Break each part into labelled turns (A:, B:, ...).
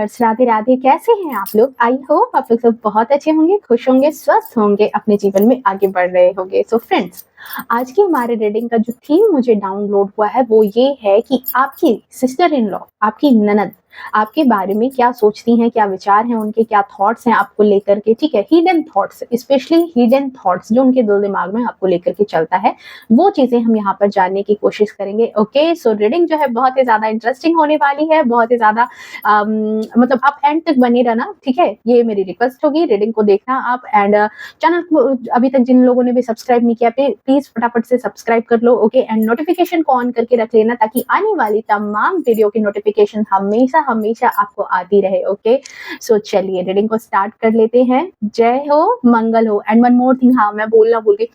A: Viewers, Radhe Radhe. कैसे हैं आप लोग? आई होप आप लोग सब बहुत अच्छे होंगे, खुश होंगे, स्वस्थ होंगे, अपने जीवन में आगे बढ़ रहे होंगे। सो फ्रेंड्स, आज की हमारे रीडिंग का जो थीम मुझे डाउनलोड हुआ है वो ये है कि आपकी सिस्टर इन लॉ, आपकी ननद आपके बारे में क्या सोचती हैं, क्या विचार हैं उनके, क्या थॉट्स हैं आपको लेकर के। ठीक है, hidden thoughts, specially hidden thoughts जो उनके दिल दिमाग में आपको लेकर के चलता है, वो चीजें हम यहाँ पर जानने की कोशिश करेंगे। ओके, सो रीडिंग जो है बहुत ही ज्यादा इंटरेस्टिंग होने वाली है, बहुत ही ज्यादा मतलब आप एंड तक बने रहना। ठीक है, ये मेरी रिक्वेस्ट होगी, रीडिंग को देखना आप। एंड चैनल को अभी तक जिन लोगों ने भी सब्सक्राइब नहीं किया, प्लीज फटाफट से सब्सक्राइब कर लो। ओके, एंड नोटिफिकेशन को ऑन करके रख लेना ताकि आने वाली तमाम वीडियो की नोटिफिकेशन हमेशा हमेशा आपको आती रहे। ओके, सो चलिए रीडिंग को स्टार्ट कर लेते हैं। जय हो, मंगल हो। एंड वन मोर थिंग, हाँ मैं बोलना भूल गई,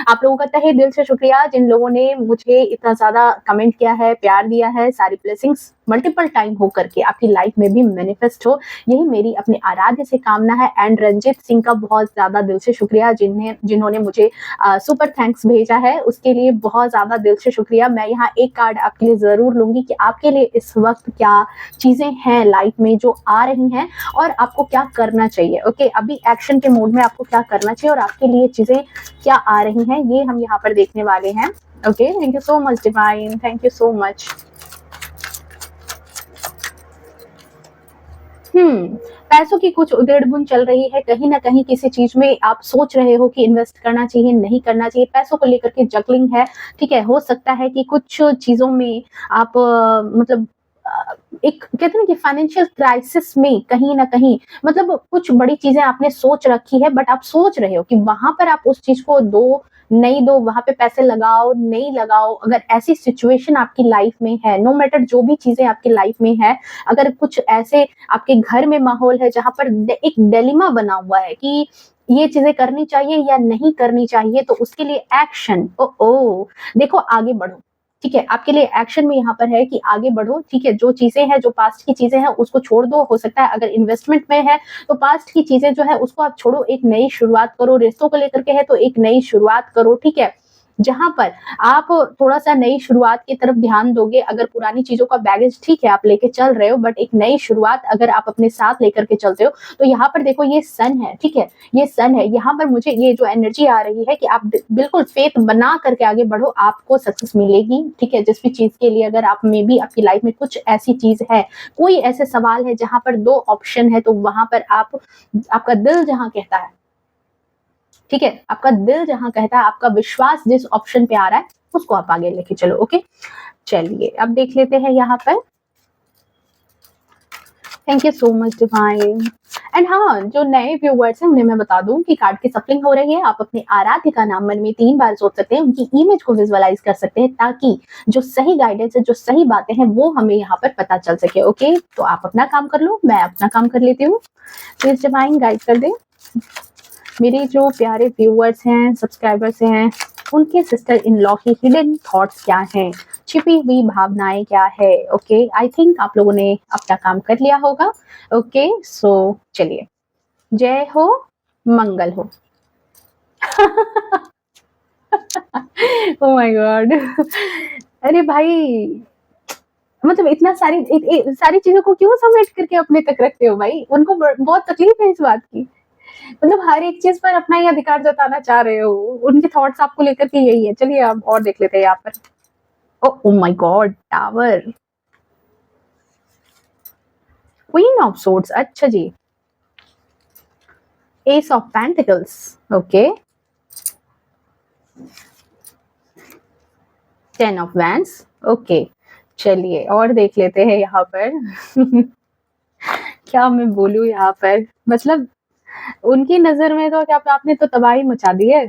A: आप लोगों का तहे दिल से शुक्रिया जिन लोगों ने मुझे इतना ज्यादा कमेंट किया है, प्यार दिया है। सारी ब्लेसिंग्स मल्टीपल टाइम हो करके आपकी लाइफ में भी मैनिफेस्ट हो, यही मेरी अपने आराध्य से कामना है। एंड रंजीत सिंह का बहुत ज्यादा दिल से शुक्रिया जिन्होंने मुझे सुपर थैंक्स भेजा है, उसके लिए बहुत ज्यादा दिल से शुक्रिया। मैं यहाँ एक कार्ड आपके लिए जरूर लूंगी कि आपके लिए इस वक्त क्या चीजें हैं लाइफ में जो आ रही हैं और आपको क्या करना चाहिए। ओके, अभी एक्शन के मोड में आपको क्या करना चाहिए और आपके लिए चीजें क्या आ रही हैं, ये हम यहाँ पर देखने वाले हैं। Okay, thank you so much divine, thank you so much. पैसों की कुछ उधेड़-बुन चल रही है, कहीं ना कहीं किसी चीज में आप सोच रहे हो कि इन्वेस्ट करना चाहिए, नहीं करना चाहिए, पैसों को लेकर के जगलिंग है। ठीक है, हो सकता है कि कुछ चीजों में आप मतलब एक कहते हैं ना कि फाइनेंशियल क्राइसिस में कहीं ना कहीं मतलब कुछ बड़ी चीजें आपने सोच रखी है, बट आप सोच रहे हो कि वहां पर आप उस चीज को दो नहीं दो, वहां पे पैसे लगाओ नहीं लगाओ। अगर ऐसी सिचुएशन आपकी लाइफ में है, नो मैटर जो भी चीजें आपकी लाइफ में है, अगर कुछ ऐसे आपके घर में माहौल है जहां पर एक डिलेमा बना हुआ है कि ये चीजें करनी चाहिए या नहीं करनी चाहिए, तो उसके लिए एक्शन। ओ देखो, आगे बढ़ो। ठीक है, आपके लिए एक्शन में यहाँ पर है कि आगे बढ़ो। ठीक है, जो चीजें हैं, जो पास्ट की चीजें हैं उसको छोड़ दो। हो सकता है अगर इन्वेस्टमेंट में है तो पास्ट की चीजें जो है उसको आप छोड़ो, एक नई शुरुआत करो। रिश्तों को लेकर के है तो एक नई शुरुआत करो। ठीक है, जहां पर आप थोड़ा सा नई शुरुआत की तरफ ध्यान दोगे, अगर पुरानी चीजों का बैगेज ठीक है आप लेके चल रहे हो, बट एक नई शुरुआत अगर आप अपने साथ लेकर के चलते हो, तो यहाँ पर देखो ये सन है। ठीक है, ये सन है, यहाँ पर मुझे ये जो एनर्जी आ रही है कि आप बिल्कुल फेथ बना करके आगे बढ़ो, आपको सक्सेस मिलेगी। ठीक है, जिस भी चीज के लिए अगर आप में भी आपकी लाइफ में कुछ ऐसी चीज है, कोई ऐसे सवाल है जहां पर दो ऑप्शन है, तो वहां पर आपका दिल जहां कहता है, ठीक है, आपका दिल जहां कहता है, आपका विश्वास जिस ऑप्शन पे आ रहा है उसको आप आगे लेके चलो। ओके, चलिए अब देख लेते हैं यहाँ पर। Thank you so much divine. And हाँ, जो नए व्यूवर्स हैं उन्हें मैं बता दूं कि कार्ड की सप्लिंग हो रही है। आप अपने आराध्य का नाम मन में 3 बार सोच सकते हैं, उनकी इमेज को विजुअलाइज कर सकते हैं, ताकि जो सही गाइडेंस है, जो सही बातें हैं, वो हमें यहाँ पर पता चल सके। ओके, तो आप अपना काम कर लो, मैं अपना काम कर लेती हूँ। प्लीज डिवाइन गाइड कर दे। मेरे जो प्यारे व्यूअर्स हैं, सब्सक्राइबर्स हैं, उनके सिस्टर इन लॉ की हिडन थॉट्स क्या हैं, छिपी हुई भावनाएं क्या है। ओके, आई थिंक आप लोगों ने अपना काम कर लिया होगा। ओके, सो चलिए, जय हो, मंगल हो। Oh my God. अरे भाई, मतलब इतना सारी चीजों को क्यों सबमिट करके अपने तक रखते हो भाई? उनको बहुत तकलीफ है इस बात की, मतलब हर एक चीज पर अपना ही अधिकार जताना चाह रहे हो, उनके थॉट्स आपको लेकर के यही है। चलिए अब और देख लेते हैं यहाँ पर। Oh my god, tower, queen of swords, अच्छा जी, ace of pentacles, okay, 10 of wands, okay. चलिए और देख लेते हैं यहाँ पर। क्या मैं बोलूं यहाँ पर, मतलब उनकी नजर में तो क्या आपने तो तबाही मचा दी है।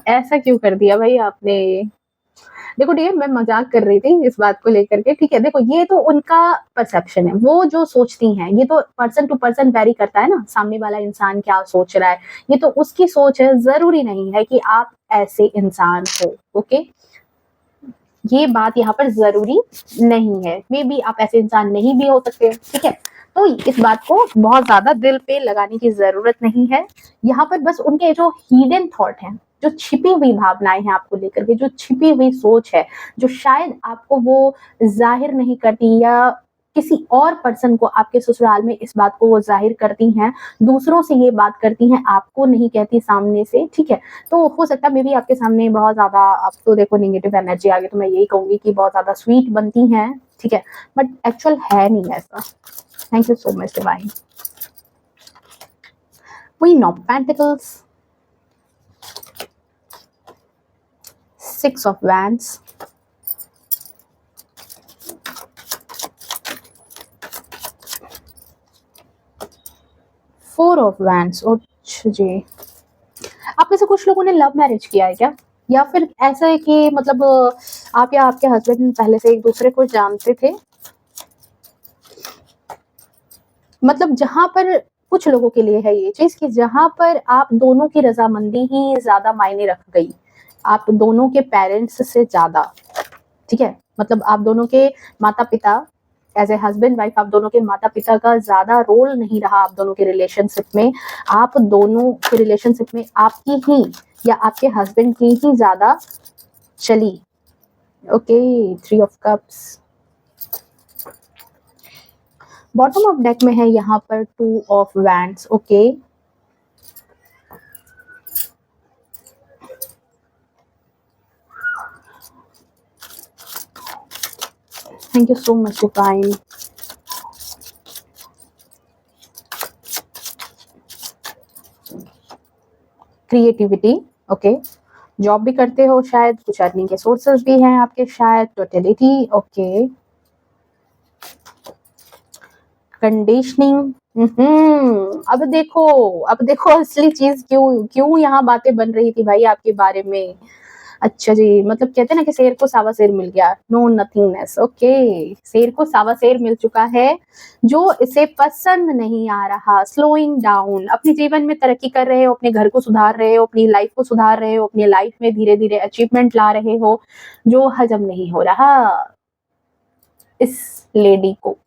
A: ऐसा क्यों कर दिया भाई आपने? देखो डियर, मैं मजाक कर रही थी इस बात को लेकर के। ठीक है, देखो ये तो उनका परसेप्शन है, वो जो सोचती हैं, ये तो पर्सन टू पर्सन वेरी करता है ना, सामने वाला इंसान क्या सोच रहा है, ये तो उसकी सोच है। जरूरी नहीं है कि आप ऐसे इंसान हो। ओके, ये बात यहाँ पर जरूरी नहीं है, मे बी आप ऐसे इंसान नहीं भी हो सकते। ठीक है, तो इस बात को बहुत ज्यादा दिल पे लगाने की जरूरत नहीं है। यहाँ पर बस उनके जो हिडन थॉट है, जो छिपी हुई भावनाएं हैं आपको लेकर के, जो छिपी हुई सोच है, जो शायद आपको वो जाहिर नहीं करती, या किसी और पर्सन को आपके ससुराल में इस बात को वो जाहिर करती हैं, दूसरों से ये बात करती हैं, आपको नहीं कहती सामने से, ठीक है। तो हो सकता है मे बी आपके सामने बहुत ज़्यादा, अब तो देखो नेगेटिव एनर्जी आ गई तो मैं यही कहूँगी कि बहुत ज़्यादा स्वीट बनती हैं, ठीक है, बट एक्चुअल है नहीं ऐसा। Thank you so much divine. Queen of Pentacles, Six of Wands, Four of Wands। अच्छा जी, आप में से कुछ लोगों ने लव मैरिज किया है क्या, या फिर ऐसा है कि मतलब आप या आपके हस्बैंड पहले से एक दूसरे को जानते थे? मतलब जहां पर कुछ लोगों के लिए है ये चीज कि जहां पर आप दोनों की रजामंदी ही ज्यादा मायने रख गई, आप दोनों के पेरेंट्स से ज्यादा, ठीक है, मतलब आप दोनों के माता पिता एज ए हस्बैंड वाइफ, आप दोनों के माता पिता का ज्यादा रोल नहीं रहा आप दोनों के रिलेशनशिप में, आप दोनों के रिलेशनशिप में आपकी ही या आपके हस्बैंड की ही ज्यादा चली। Okay, 3 of cups. Bottom of deck में है यहाँ पर 2 of wands. Okay, thank you so much divine. Creativity, okay, job भी करते हो शायद, कुछ अर्निंग के सोर्सेस भी हैं आपके शायद, टोटलिटी, ओके, कंडीशनिंग। अब देखो असली चीज क्यों यहाँ बातें बन रही थी भाई आपके बारे में। अच्छा जी, मतलब कहते हैं ना कि शेर को सावा शेर मिल गया, नो नथिंगनेस। ओके, शेर को सावा शेर मिल चुका है जो इसे पसंद नहीं आ रहा। स्लोइंग डाउन, अपने जीवन में तरक्की कर रहे हो, अपने घर को सुधार रहे हो, अपनी लाइफ को सुधार रहे हो, अपनी लाइफ में धीरे धीरे अचीवमेंट ला रहे हो, जो हजम नहीं हो रहा इस लेडी को।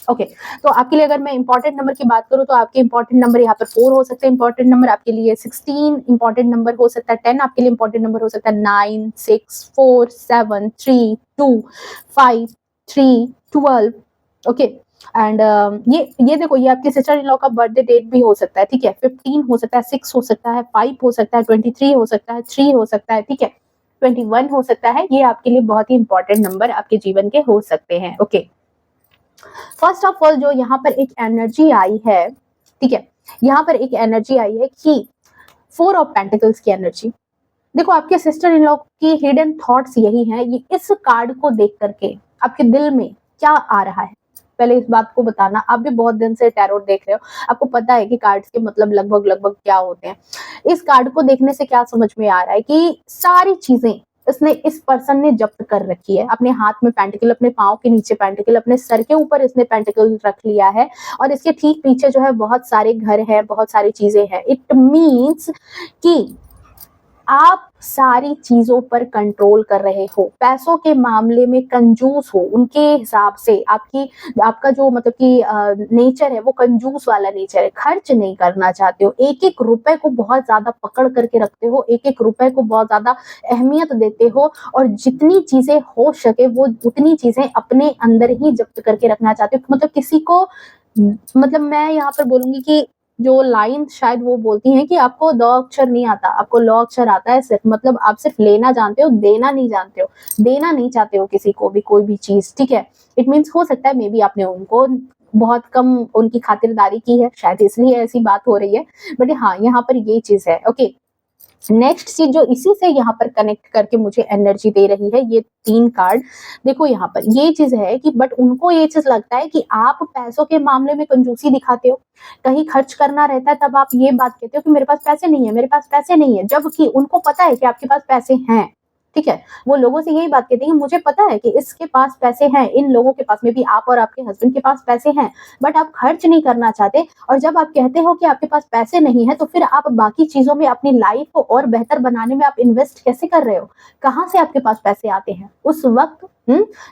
A: ओके, तो आपके लिए अगर मैं इंपॉर्टेंट नंबर की बात करूं तो आपके इंपॉर्टेंट नंबर यहाँ पर 4 हो सकते हैं, इंपॉर्टेंट नंबर आपके लिए 16 इंपॉर्टेंट नंबर हो सकता है, 10 आपके लिए इंपॉर्टेंट नंबर हो सकता है, 9, 6, 4, 7, 3, 2, 5, 3, 12। ओके, एंड ये देखो, ये आपके सिस्टर इन लॉ का बर्थडे डेट भी हो सकता है, ठीक है, 15 हो सकता है, 6 हो सकता है, 5 हो सकता है, 23 हो सकता है, 3 हो सकता है, ठीक है, 21 हो सकता है। ये आपके लिए बहुत ही इंपॉर्टेंट नंबर आपके जीवन के हो सकते हैं। ओके, फर्स्ट ऑफ ऑल जो यहाँ पर एक एनर्जी आई है, ठीक है, यहाँ पर एक एनर्जी आई है कि 4 ऑफ पेंटिकल्स की एनर्जी। देखो, आपके सिस्टर इन लॉ की हिडन थॉट्स यही हैं, ये इस कार्ड को देख करके आपके दिल में क्या आ रहा है, पहले इस बात को बताना। आप भी बहुत दिन से टैरोट देख रहे हो, आपको पता है कि कार्ड्स के मतलब लगभग क्या होते हैं। इस कार्ड को देखने से क्या समझ में आ रहा है कि सारी चीजें इसने इस पर्सन ने जब्त कर रखी है। अपने हाथ में पेंटिकल, अपने पाँव के नीचे पेंटिकल, अपने सर के ऊपर इसने पेंटिकल रख लिया है, और इसके ठीक पीछे जो है बहुत सारे घर हैं, बहुत सारी चीजें हैं। इट मीन्स कि आप सारी चीजों पर कंट्रोल कर रहे हो, पैसों के मामले में कंजूस हो, उनके हिसाब से आपका जो मतलब कि नेचर है वो कंजूस वाला नेचर है, खर्च नहीं करना चाहते हो, एक एक रुपए को बहुत ज्यादा पकड़ करके रखते हो, एक एक रुपए को बहुत ज्यादा अहमियत देते हो, और जितनी चीजें हो सके वो उतनी चीजें अपने अंदर ही जब्त करके रखना चाहते हो। मतलब किसी को, मतलब मैं यहाँ पर बोलूंगी कि जो लाइन शायद वो बोलती हैं कि आपको द अक्षर नहीं आता, आपको लॉ अक्षर आता है सिर्फ, मतलब आप सिर्फ लेना जानते हो, देना नहीं जानते हो, देना नहीं चाहते हो किसी को भी कोई भी चीज, ठीक है। इट मीन्स हो सकता है मे बी आपने उनको बहुत कम उनकी खातिरदारी की है, शायद इसलिए ऐसी बात हो रही है, बट हाँ यहाँ पर ये चीज है। ओके, नेक्स्ट चीज जो इसी से यहाँ पर कनेक्ट करके मुझे एनर्जी दे रही है, ये 3 कार्ड देखो, यहाँ पर ये चीज है कि बट उनको ये चीज लगता है कि आप पैसों के मामले में कंजूसी दिखाते हो, कहीं खर्च करना रहता है तब आप ये बात कहते हो कि मेरे पास पैसे नहीं है, मेरे पास पैसे नहीं है, जबकि उनको पता है कि आपके पास पैसे हैं, ठीक है। वो लोगों से यही बात कहते हैं कि मुझे पता है कि इसके पास पैसे हैं, इन लोगों के पास में भी, आप और आपके हस्बैंड के पास पैसे हैं, बट आप खर्च नहीं करना चाहते। और जब आप कहते हो कि आपके पास पैसे नहीं है, तो फिर आप बाकी चीजों में, अपनी लाइफ को और बेहतर बनाने में आप इन्वेस्ट कैसे कर रहे हो? कहाँ से आपके पास पैसे आते हैं उस वक्त?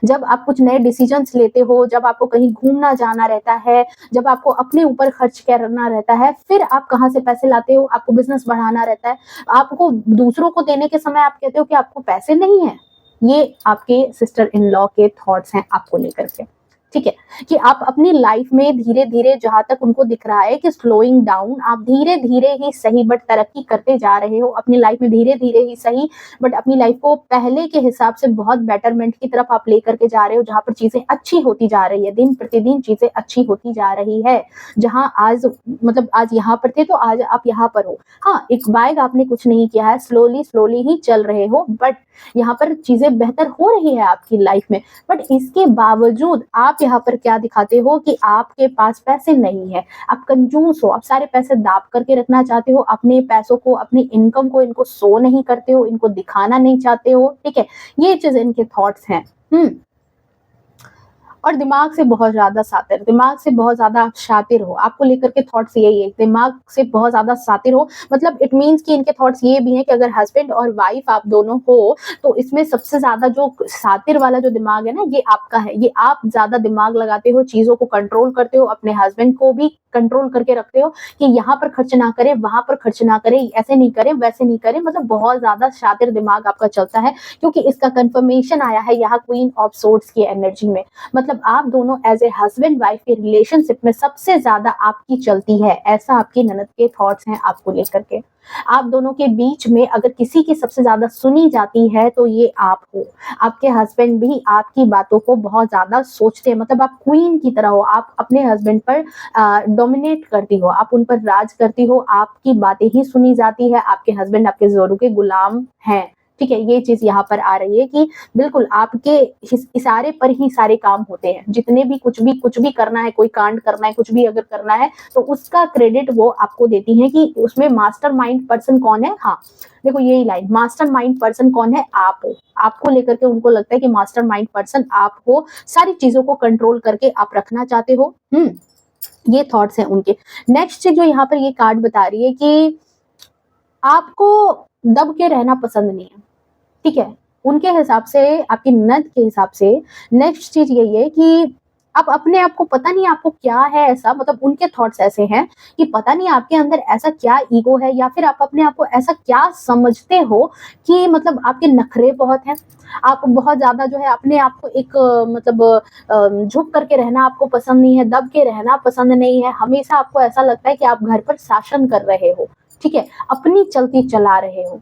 A: जब आप कुछ नए डिसीजंस लेते हो, जब आपको कहीं घूमना जाना रहता है, जब आपको अपने ऊपर खर्च करना रहता है, फिर आप कहाँ से पैसे लाते हो? आपको बिजनेस बढ़ाना रहता है, आपको दूसरों को देने के समय आप कहते हो कि आपको पैसे नहीं है। ये आपके सिस्टर इन लॉ के थॉट्स हैं आपको लेकर के, ठीक है, कि आप अपनी लाइफ में धीरे-धीरे जहाँ तक उनको दिख रहा है कि स्लोइंग डाउन, आप धीरे-धीरे ही सही बट तरक्की करते जा रहे हो अपनी लाइफ में, धीरे-धीरे ही सही बट अपनी लाइफ को पहले के हिसाब से बहुत बेटरमेंट की तरफ आप लेकर के जा रहे हो, जहाँ पर चीज़ें अच्छी होती जा रही है, दिन प्रतिदिन चीज़ें अच्छी होती जा रही है। जहाँ आज मतलब आज यहाँ पर थे तो आज आप यहाँ पर हो। हाँ, एक बाइक आपने कुछ नहीं किया है, स्लोली ही चल रहे हो, बट यहाँ पर चीज़ें बेहतर हो रही है आपकी लाइफ में। बट इसके बावजूद आप यहाँ पर क्या दिखाते हो कि आपके पास पैसे नहीं है, आप कंजूस हो, आप सारे पैसे दाब करके रखना चाहते हो, अपने पैसों को, अपनी इनकम को इनको शो नहीं करते हो, इनको दिखाना नहीं चाहते हो, ठीक है? ये चीज़ इनके थॉट्स हैं। और दिमाग से बहुत ज़्यादा शातिर, दिमाग से बहुत ज़्यादा आप शातिर हो, आपको लेकर के थॉट्स यही है, दिमाग से बहुत ज़्यादा शातिर हो, मतलब इट मीन्स कि इनके थॉट्स ये भी हैं कि अगर हस्बैंड और वाइफ आप दोनों हो, तो इसमें सबसे ज़्यादा जो शातिर वाला जो दिमाग है ना, ये आपका है, ये आप ज़्यादा दिमाग लगाते हो, चीज़ों को कंट्रोल करते हो, अपने हस्बैंड को भी कंट्रोल करके रखते हो कि यहाँ पर खर्च ना करें, वहाँ पर खर्च ना करें, ऐसे नहीं करें, वैसे नहीं करें, मतलब बहुत ज़्यादा शातिर दिमाग आपका चलता है, क्योंकि इसका कन्फर्मेशन आया है यहाँ क्वीन ऑफ सोर्ड्स की एनर्जी में। मतलब आप दोनों एज ए हस्बैंड वाइफ के रिलेशनशिप में सबसे ज्यादा आपकी चलती है, ऐसा आपकी ननद के थॉट्स हैं आपको लेकर के। आप दोनों के बीच में अगर किसी की सबसे ज्यादा सुनी जाती है तो ये आप हो। आपके हस्बैंड भी आपकी बातों को बहुत ज्यादा सोचते हैं, मतलब आप क्वीन की तरह हो, आप अपने हस्बैंड पर डोमिनेट करती हो, आप उन पर राज करती हो, आपकी बातें ही सुनी जाती है, आपके हस्बैंड आपके जोरों के गुलाम हैं। ठीक है, ये चीज यहाँ पर आ रही है कि बिल्कुल आपके इशारे पर ही सारे काम होते हैं, जितने भी कुछ भी करना है, कोई कांड करना है, कुछ भी अगर करना है तो उसका क्रेडिट वो आपको देती है कि उसमें मास्टरमाइंड पर्सन कौन है। हाँ, देखो यही लाइन, मास्टरमाइंड पर्सन कौन है, आप हो। आपको लेकर के उनको लगता है कि मास्टरमाइंड पर्सन आप हो, सारी चीजों को कंट्रोल करके आप रखना चाहते हो। ये थॉट्स हैं उनके। नेक्स्ट चीज जो यहाँ पर ये कार्ड बता रही है कि आपको दब के रहना पसंद नहीं है, ठीक है? उनके हिसाब से, आपकी ननद के हिसाब से नेक्स्ट चीज यही है कि आप अपने आप को, पता नहीं आपको क्या है ऐसा, मतलब उनके थॉट्स ऐसे हैं कि पता नहीं आपके अंदर ऐसा क्या ईगो है, या फिर आप अपने आप को ऐसा क्या समझते हो कि मतलब आपके नखरे बहुत हैं, आप बहुत ज्यादा जो है अपने आप को एक मतलब झुक करके रहना आपको पसंद नहीं है, दब के रहना पसंद नहीं है, हमेशा आपको ऐसा लगता है कि आप घर पर शासन कर रहे हो, ठीक है, अपनी चलती चला रहे हो।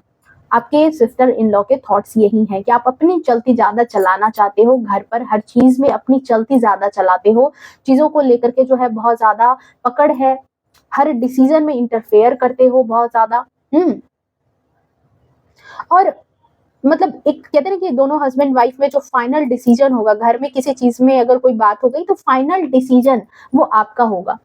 A: आपके सिस्टर इन लॉ के थॉट्स यही हैं कि आप अपनी चलती ज्यादा चलाना चाहते हो, घर पर हर चीज में अपनी चलती ज्यादा चलाते हो, चीजों को लेकर के जो है बहुत ज्यादा पकड़ है, हर डिसीजन में इंटरफेयर करते हो बहुत ज्यादा। और मतलब एक कहते हैं कि दोनों हस्बैंड वाइफ में जो फाइनल डिसीजन होगा, घर में किसी चीज में अगर कोई बात हो गई तो फाइनल डिसीजन वो आपका होगा।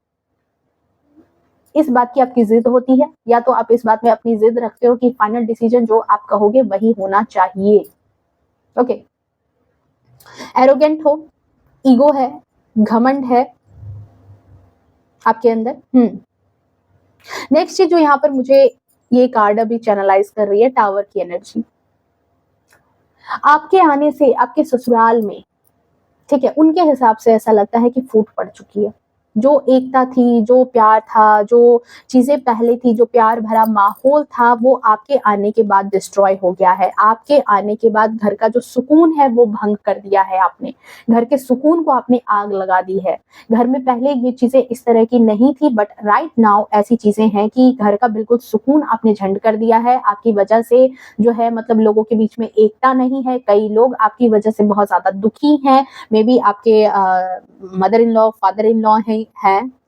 A: इस बात की आपकी जिद होती है, या तो आप इस बात में अपनी जिद रखते हो कि फाइनल डिसीजन जो आप कहोगे वही होना चाहिए। ओके, एरोगेंट हो, ईगो है, घमंड है आपके अंदर। नेक्स्ट चीज जो यहाँ पर मुझे ये कार्ड अभी चैनलाइज कर रही है, टावर की एनर्जी। आपके आने से आपके ससुराल में, ठीक है, उनके हिसाब से ऐसा लगता है कि फूट पड़ चुकी है। जो एकता थी, जो प्यार था, जो चीजें पहले थी, जो प्यार भरा माहौल था, वो आपके आने के बाद डिस्ट्रॉय हो गया है। आपके आने के बाद घर का जो सुकून है वो भंग कर दिया है आपने, घर के सुकून को आपने आग लगा दी है। घर में पहले ये चीजें इस तरह की नहीं थी, बट राइट नाउ ऐसी चीजें हैं कि घर का बिल्कुल सुकून आपने झंड कर दिया है। आपकी वजह से जो है मतलब लोगों के बीच में एकता नहीं है, कई लोग आपकी वजह से बहुत ज्यादा दुखी हैं, मे बी आपके mother in law, father in law है,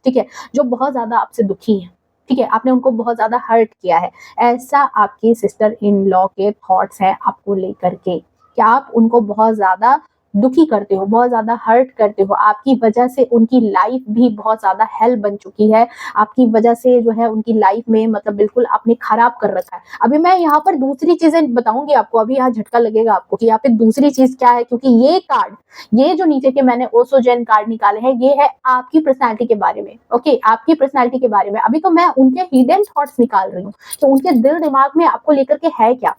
A: ठीक है, जो बहुत ज्यादा आपसे दुखी हैं, ठीक है, आपने उनको बहुत ज्यादा हर्ट किया है। ऐसा आपकी सिस्टर इन लॉ के थॉट्स हैं आपको लेकर के, कि आप उनको बहुत ज्यादा दुखी करते हो, बहुत ज्यादा हर्ट करते हो। आपकी वजह से उनकी लाइफ भी बहुत ज्यादा हेल बन चुकी है, आपकी वजह से जो है उनकी लाइफ में मतलब बिल्कुल आपने खराब कर रखा है। अभी मैं यहाँ पर दूसरी चीजें बताऊंगी आपको, अभी यहाँ झटका लगेगा आपको कि यहाँ पे दूसरी चीज क्या है, क्योंकि ये कार्ड, ये जो नीचे के मैंने ओसो जेन कार्ड निकाले हैं, ये है आपकी पर्सनैलिटी के बारे में। ओके, आपकी पर्सनैलिटी के बारे में। अभी तो मैं उनके हिडन थॉट्स निकाल रही हूँ, तो उनके दिल दिमाग में आपको लेकर के है क्या,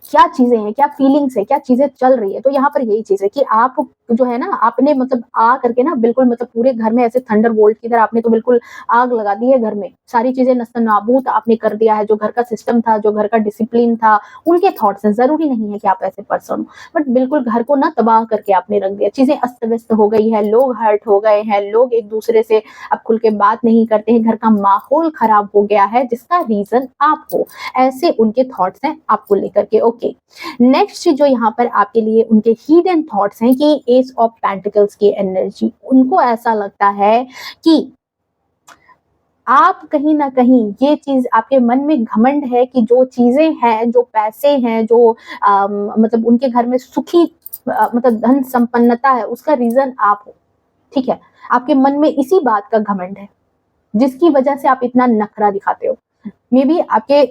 A: क्या चीजें हैं, क्या फीलिंग्स है, क्या चीजें चल रही है। तो यहाँ पर यही चीज है कि आप जो है ना, आपने मतलब आ करके ना बिल्कुल मतलब पूरे घर में ऐसे थंडर बोल्ट की तरह आपने तो बिल्कुल आग लगा दी है घर में, सारी चीजें नस्तनाबूद आपने कर दिया है। जो घर का सिस्टम था, जो घर का डिसिप्लिन था, उनके थॉट्स हैं। जरूरी नहीं है कि आप ऐसे पर्सन हो, बट बिल्कुल घर को ना तबाह करके आपने रख दिया। चीजें अस्त व्यस्त हो गई है, लोग हर्ट हो गए हैं, लोग एक दूसरे से अब खुल के बात नहीं करते हैं, घर का माहौल खराब हो गया है, जिसका रीजन आप हो। ऐसे उनके थॉट्स हैं आपको लेकर के। ओके, नेक्स्ट जो यहाँ पर आपके लिए उनके हिडन थॉट्स हैं कि एज ऑफ पेंटिकल्स की एनर्जी, उनको ऐसा लगता है कि आप कहीं ना कहीं ये चीज आपके मन में घमंड है कि जो चीजें हैं, जो पैसे हैं, जो मतलब उनके घर में सुखी मतलब धन संपन्नता है, उसका रीजन आप हो। ठीक है, आपके मन में इसी बात का घमंड है जिसकी वजह से आप इतना नखरा दिखाते हो। मे बी आपके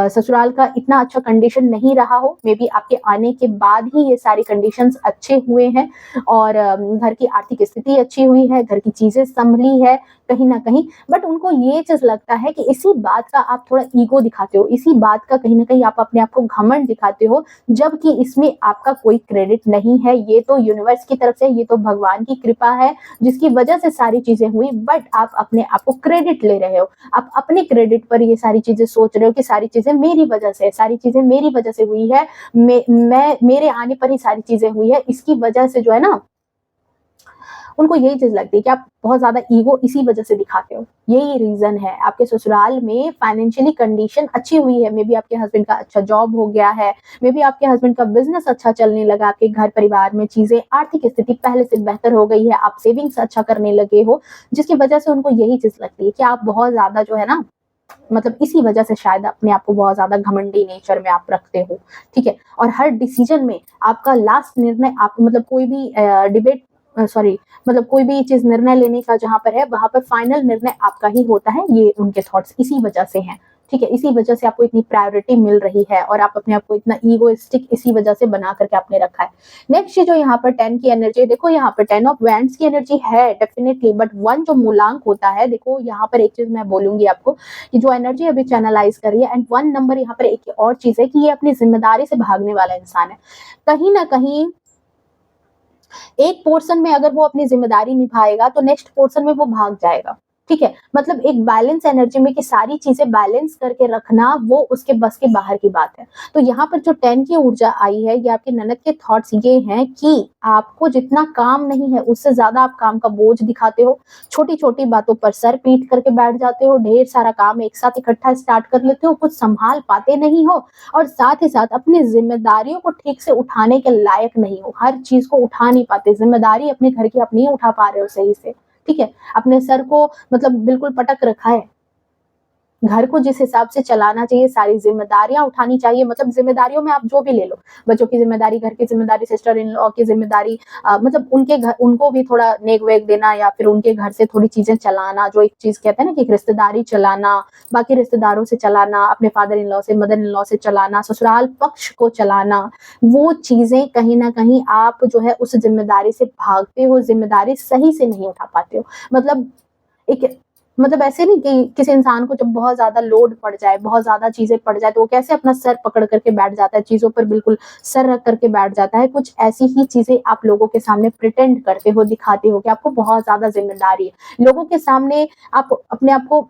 A: ससुराल का इतना अच्छा कंडीशन नहीं रहा हो, मे बी आपके आने के बाद ही ये सारी कंडीशंस अच्छे हुए हैं और घर की आर्थिक स्थिति अच्छी हुई है, घर की चीजें संभली है कहीं ना कहीं। बट उनको ये चीज लगता है कि इसी बात का आप थोड़ा ईगो दिखाते हो, इसी बात का कहीं ना कहीं आप अपने आप को घमंड दिखाते हो, जबकि इसमें आपका कोई क्रेडिट नहीं है। ये तो यूनिवर्स की तरफ से, ये तो भगवान की कृपा है जिसकी वजह से सारी चीजें हुई, बट आप अपने आप को क्रेडिट ले रहे हो। आप अपने क्रेडिट पर ये सारी चीजें सोच रहे हो कि सारी चीजें मेरी वजह से, सारी चीजें मेरी वजह से हुई है, मैं मेरे आने पर ही सारी चीजें हुई है। इसकी वजह से जो है ना, उनको यही चीज लगती है कि आप बहुत ज्यादा ईगो इसी वजह से दिखाते हो। यही रीजन है। आपके ससुराल में फाइनेंशियली कंडीशन अच्छी हुई है, मे बी आपके हस्बैंड का अच्छा जॉब हो गया है, मे बी आपके हस्बैंड का बिजनेस अच्छा चलने लगा, आपके घर परिवार में चीजें आर्थिक स्थिति पहले से बेहतर हो गई है, आप सेविंग्स अच्छा करने लगे हो, जिसकी वजह से उनको यही चीज लगती है कि आप बहुत ज्यादा जो है ना, मतलब इसी वजह से शायद अपने आप को बहुत ज्यादा घमंडी नेचर में आप रखते हो। ठीक है, और हर डिसीजन में आपका लास्ट निर्णय, आप मतलब कोई भी डिबेट सॉरी मतलब कोई भी चीज निर्णय लेने का जहां पर है, वहां पर फाइनल निर्णय आपका ही होता है। ये उनके थॉट्स इसी वजह से हैं। ठीक है, इसी वजह से आपको इतनी प्रायोरिटी मिल रही है और आप अपने आप को इतना ईगोइस्टिक इसी वजह से बना करके आपने रखा है। नेक्स्ट जो यहाँ पर 10 की एनर्जी, देखो यहाँ पर 10 ऑफ वैंड्स की एनर्जी है डेफिनेटली, बट 1 जो मूलांक होता है, देखो यहाँ पर एक चीज मैं बोलूंगी आपको कि जो एनर्जी अभी चैनलाइज कर रही है, एंड 1 नंबर यहाँ पर एक और चीज है कि ये अपनी जिम्मेदारी से भागने वाला इंसान है। कहीं ना कहीं एक पोर्शन में अगर वो अपनी जिम्मेदारी निभाएगा तो नेक्स्ट पोर्शन में वो भाग जाएगा। ठीक है, मतलब एक बैलेंस एनर्जी में कि सारी चीजें बैलेंस करके रखना, वो उसके बस के बाहर की बात है। तो यहाँ पर जो 10 की ऊर्जा आई है, ये आपके ननद के थॉट्स ये हैं कि आपको जितना काम नहीं है उससे ज्यादा आप काम का बोझ दिखाते हो, छोटी छोटी बातों पर सर पीट करके बैठ जाते हो, ढेर सारा काम एक साथ इकट्ठा स्टार्ट कर लेते हो, कुछ संभाल पाते नहीं हो, और साथ ही साथ अपनी जिम्मेदारियों को ठीक से उठाने के लायक नहीं हो। हर चीज को उठा नहीं पाते, जिम्मेदारी अपने घर की आप नहीं उठा पा रहे हो सही से। ठीक है, अपने सर को मतलब बिल्कुल पटक रखा है। घर को जिस हिसाब से चलाना चाहिए, सारी जिम्मेदारियां उठानी चाहिए, मतलब जिम्मेदारियों में आप जो भी ले लो, बच्चों की जिम्मेदारी, घर की जिम्मेदारी, सिस्टर इन लॉ की जिम्मेदारी, मतलब उनके घर, उनको भी थोड़ा नेक वेक देना, या फिर उनके घर से थोड़ी चीजें चलाना, जो एक चीज कहते हैं ना कि एक रिश्तेदारी चलाना, बाकी रिश्तेदारों से चलाना, अपने फादर इन लॉ से, मदर इन लॉ से चलाना, ससुराल पक्ष को चलाना, वो चीजें कहीं ना कहीं आप जो है उस जिम्मेदारी से भागते हो, जिम्मेदारी सही से नहीं उठा पाते हो। मतलब एक मतलब ऐसे नहीं कि किसी इंसान को जब बहुत ज्यादा लोड पड़ जाए, बहुत ज्यादा चीजें पड़ जाए, तो वो कैसे अपना सर पकड़ करके बैठ जाता है, चीजों पर बिल्कुल सर रख करके बैठ जाता है। कुछ ऐसी ही चीजें आप लोगों के सामने प्रिटेंड करते हो, दिखाते हो कि आपको बहुत ज्यादा जिम्मेदारी है। लोगों के सामने आप अपने आप को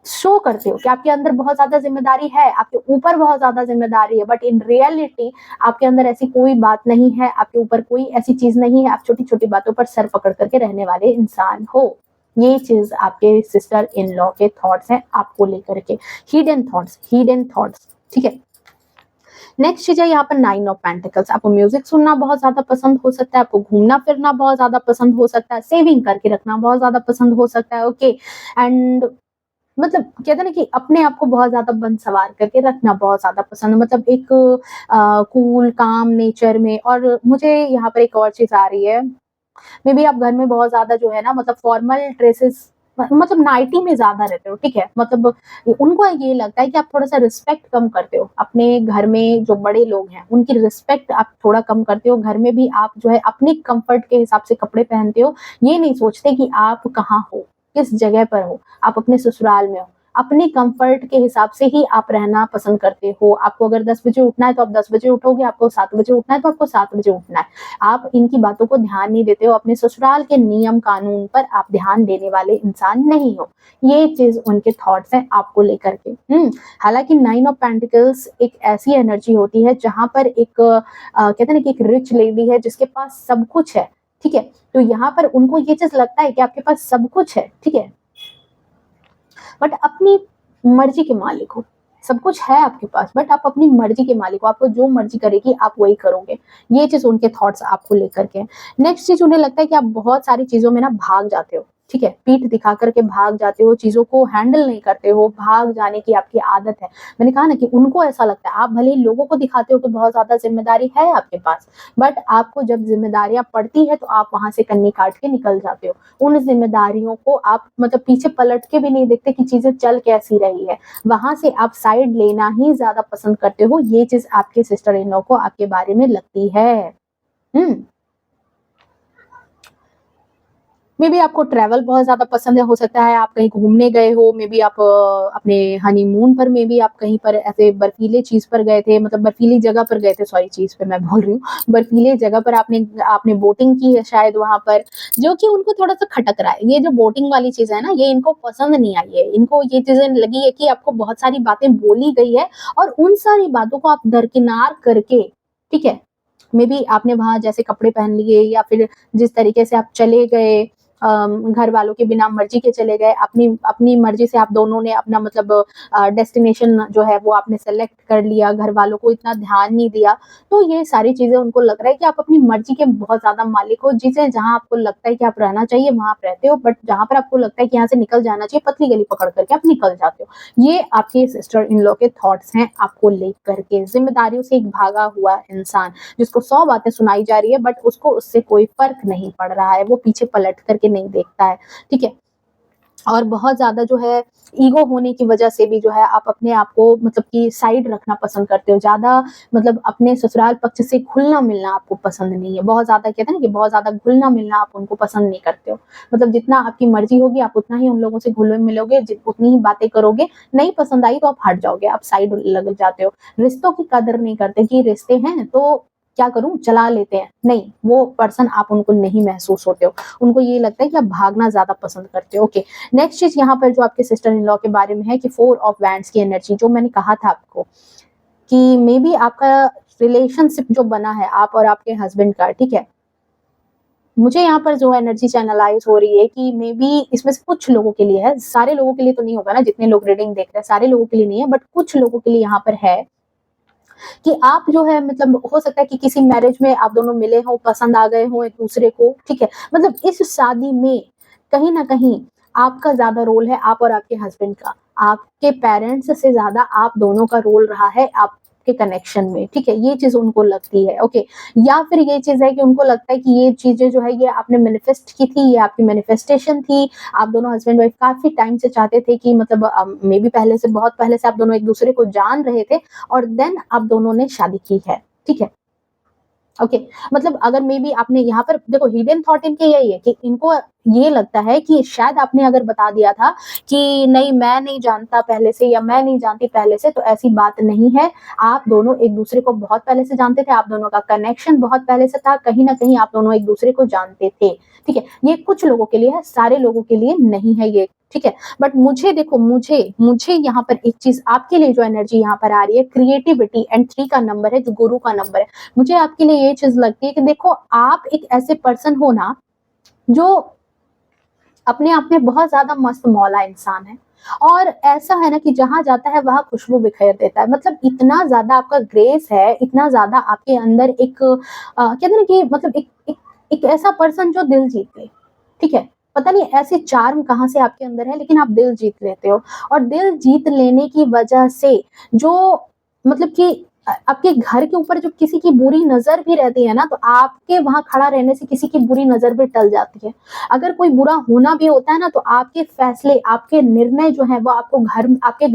A: शो करते हो कि आपके अंदर बहुत ज्यादा जिम्मेदारी है, आपके ऊपर बहुत ज्यादा जिम्मेदारी है, बट इन रियलिटी आपके अंदर ऐसी कोई बात नहीं है, आपके ऊपर कोई ऐसी चीज नहीं है। आप छोटी छोटी बातों पर सर पकड़ करके रहने वाले इंसान हो। ये चीज आपके सिस्टर इन लॉ के थॉट्स हैं आपको लेकर के, हिडन थॉट्स, हिडन थॉट्स। ठीक है, नेक्स्ट चीज है यहाँ पर 9 ऑफ पेंटिकल्स। आपको म्यूजिक सुनना बहुत ज्यादा पसंद हो सकता है, आपको घूमना फिरना बहुत ज्यादा पसंद हो सकता है, सेविंग करके रखना बहुत ज्यादा पसंद हो सकता है। ओके, एंड मतलब कहते हैं ना कि अपने आप को बहुत ज्यादा बंद सवार करके रखना बहुत ज्यादा पसंद है, मतलब एक कूल काम नेचर में। और मुझे यहाँ पर एक और चीज आ रही है, मे बी आप घर में बहुत ज्यादा जो है ना, मतलब फॉर्मल ड्रेसेस, मतलब नाइटी में ज्यादा रहते हो। ठीक है, मतलब उनको ये लगता है कि आप थोड़ा सा रिस्पेक्ट कम करते हो, अपने घर में जो बड़े लोग हैं उनकी रिस्पेक्ट आप थोड़ा कम करते हो। घर में भी आप जो है अपने कंफर्ट के हिसाब से कपड़े पहनते हो, ये नहीं सोचते कि आप कहाँ हो, किस जगह पर हो, आप अपने ससुराल में हो। अपने कंफर्ट के हिसाब से ही आप रहना पसंद करते हो। आपको अगर 10 बजे उठना है तो आप 10 बजे उठोगे, आपको 7 बजे उठना है तो आपको 7 बजे उठना है। आप इनकी बातों को ध्यान नहीं देते हो, अपने ससुराल के नियम कानून पर आप ध्यान देने वाले इंसान नहीं हो। ये चीज़ उनके थॉट्स हैं आपको लेकर के। हालाँकि 9 ऑफ पेंटिकल्स एक ऐसी एनर्जी होती है जहाँ पर एक कहते हैं ना कि एक रिच लेडी है जिसके पास सब कुछ है, ठीक है? तो यहाँ पर उनको ये चीज़ लगता है कि आपके पास सब कुछ है, ठीक है? बट अपनी मर्जी के मालिक हो। सब कुछ है आपके पास बट आप अपनी मर्जी के मालिक हो, आपको जो मर्जी करेगी आप वही करोगे। ये चीज़ उनके थॉट्स आपको लेकर के हैं। नेक्स्ट चीज़ उन्हें लगता है कि आप बहुत सारी चीज़ों में ना भाग जाते हो, ठीक है? पीठ दिखा कर के भाग जाते हो, चीज़ों को हैंडल नहीं करते हो, भाग जाने की आपकी आदत है। मैंने कहा ना कि उनको ऐसा लगता है, आप भले ही लोगों को दिखाते हो कि बहुत ज़्यादा ज़िम्मेदारी है आपके पास, बट आपको जब ज़िम्मेदारियाँ पड़ती है तो आप वहाँ से कन्नी काट के निकल जाते हो। उन ज़िम्मेदारियों को आप मतलब पीछे पलट के भी नहीं देखते कि चीज़ें चल कैसी रही है। वहाँ से आप साइड लेना ही ज़्यादा पसंद करते हो, ये चीज़ आपके सिस्टर इन लॉ को आपके बारे में लगती है। मे बी आपको ट्रैवल बहुत ज़्यादा पसंद है, हो सकता है आप कहीं घूमने गए हो, मे बी आप अपने हनीमून पर मे बी आप कहीं पर ऐसे बर्फीले चीज़ पर गए थे, मतलब बर्फीली जगह पर गए थे, सॉरी चीज़ पे मैं बोल रही हूँ, बर्फीले जगह पर आपने आपने बोटिंग की है शायद वहाँ पर, जो कि उनको थोड़ा-सा खटक रहा है। ये जो बोटिंग वाली चीज़ है ना, ये इनको पसंद नहीं आई है। इनको ये चीज़ें लगी है कि आपको बहुत सारी बातें बोली गई है और उन सारी बातों को आप दरकिनार करके, ठीक है? मे बी आपने वहाँ जैसे कपड़े पहन लिए या फिर जिस तरीके से आप चले गए, घर वालों के बिना मर्जी के चले गए, अपनी अपनी मर्जी से आप दोनों ने अपना मतलब डेस्टिनेशन जो है वो आपने सेलेक्ट कर लिया, घर वालों को इतना ध्यान नहीं दिया। तो ये सारी चीज़ें उनको लग रहा है कि आप अपनी मर्जी के बहुत ज़्यादा मालिक हो, जिसे जहाँ आपको लगता है कि आप रहना चाहिए वहाँ आप रहते हो, बट जहाँ पर आपको लगता है कि यहाँ से निकल जाना चाहिए, पतली गली पकड़ करके आप निकल जाते हो। ये आपके सिस्टर इन लॉ के थॉट्स हैं आपको लेकर के। ज़िम्मेदारियों से एक भागा हुआ इंसान, जिसको 100 बातें सुनाई जा रही है बट उसको उससे कोई फ़र्क नहीं पड़ रहा है, वो पीछे पलट करके नहीं देखता है, ठीक है? और बहुत ज़्यादा जो है ईगो होने की वजह से भी जो है आप अपने आप को मतलब कि साइड रखना पसंद करते हो। ज़्यादा मतलब अपने ससुराल पक्ष से घुलना-मिलना आपको पसंद नहीं है। बहुत ज़्यादा कहते हैं ना कि बहुत ज़्यादा घुलना-मिलना आप उनको पसंद नहीं करते हो। मतलब जितना आपकी मर्ज़ी होगी आप उतना ही उन लोगों से घुले-मिलोगे, उतनी ही बातें करोगे, नहीं पसंद आई तो आप हट जाओगे, आप साइड लग जाते हो। रिश्तों की कदर नहीं करते कि रिश्ते हैं तो क्या करूँ चला लेते हैं, नहीं, वो पर्सन आप उनको नहीं महसूस होते हो। उनको ये लगता है कि आप भागना ज़्यादा पसंद करते हो। ओके, नेक्स्ट चीज़ यहाँ पर जो आपके सिस्टर इन लॉ के बारे में है कि 4 ऑफ वैंड्स की एनर्जी, जो मैंने कहा था आपको कि मे बी आपका रिलेशनशिप जो बना है आप और आपके हस्बैंड का, ठीक है? मुझे यहाँ पर जो एनर्जी चैनलाइज़ हो रही है कि मे बी इसमें से कुछ लोगों के लिए है, सारे लोगों के लिए तो नहीं होगा ना, जितने लोग रीडिंग देख रहे हैं, सारे लोगों के लिए नहीं है, बट कुछ लोगों के लिए यहाँ पर है कि आप जो है मतलब हो सकता है कि किसी मैरिज में आप दोनों मिले हो, पसंद आ गए हो एक दूसरे को, ठीक है? मतलब इस शादी में कहीं न कहीं आपका ज़्यादा रोल है, आप और आपके हस्बैंड का। आपके पेरेंट्स से ज़्यादा आप दोनों का रोल रहा है आपके कनेक्शन में, ठीक है? ये चीज़ उनको लगती है, ओके। या फिर ये चीज़ है कि उनको लगता है कि ये चीज़ें जो है ये आपने मैनिफेस्ट की थी, ये आपकी मैनिफेस्टेशन थी। आप दोनों हस्बैंड वाइफ काफ़ी टाइम से चाहते थे कि मतलब मे बी पहले से बहुत पहले से आप दोनों एक दूसरे को जान रहे थे और देन आप दोनों ने शादी की है, ठीक है? ओके, मतलब अगर मे बी आपने यहाँ पर देखो हिडन थॉट इनके यही है कि इनको ये लगता है कि शायद आपने अगर बता दिया था कि नहीं मैं नहीं जानता पहले से या मैं नहीं जानती पहले से, तो ऐसी बात नहीं है। आप दोनों एक दूसरे को बहुत पहले से जानते थे, आप दोनों का कनेक्शन बहुत पहले से था, कहीं न कहीं आप दोनों एक दूसरे को जानते थे, ठीक है? ये कुछ लोगों के लिए है, सारे लोगों के लिए नहीं है ये, ठीक है? बट मुझे देखो मुझे यहाँ पर एक चीज़ आपके लिए जो एनर्जी यहाँ पर आ रही है क्रिएटिविटी एंड 3 का नंबर है जो गुरु का नंबर है। मुझे आपके लिए ये चीज़ लगती है कि देखो आप एक ऐसे पर्सन हो ना, जो अपने आप में बहुत ज़्यादा मस्त मौला इंसान है और ऐसा है ना कि जहाँ जाता है वहाँ खुशबू बिखेर देता है। मतलब इतना ज़्यादा आपका ग्रेस है, इतना ज़्यादा आपके अंदर एक कहते हैं ना कि मतलब एक ऐसा पर्सन जो दिल जीत ले, ठीक है? पता नहीं ऐसे चार्म कहाँ से आपके अंदर है लेकिन आप दिल जीत लेते हो और दिल जीत लेने की वजह से जो मतलब कि आपके घर के ऊपर जब किसी की बुरी नज़र भी रहती है ना, तो आपके वहाँ खड़ा रहने से किसी की बुरी नज़र भी टल जाती है। अगर कोई बुरा होना भी होता है ना, तो आपके फैसले, आपके निर्णय जो हैं वो आपको घर आपके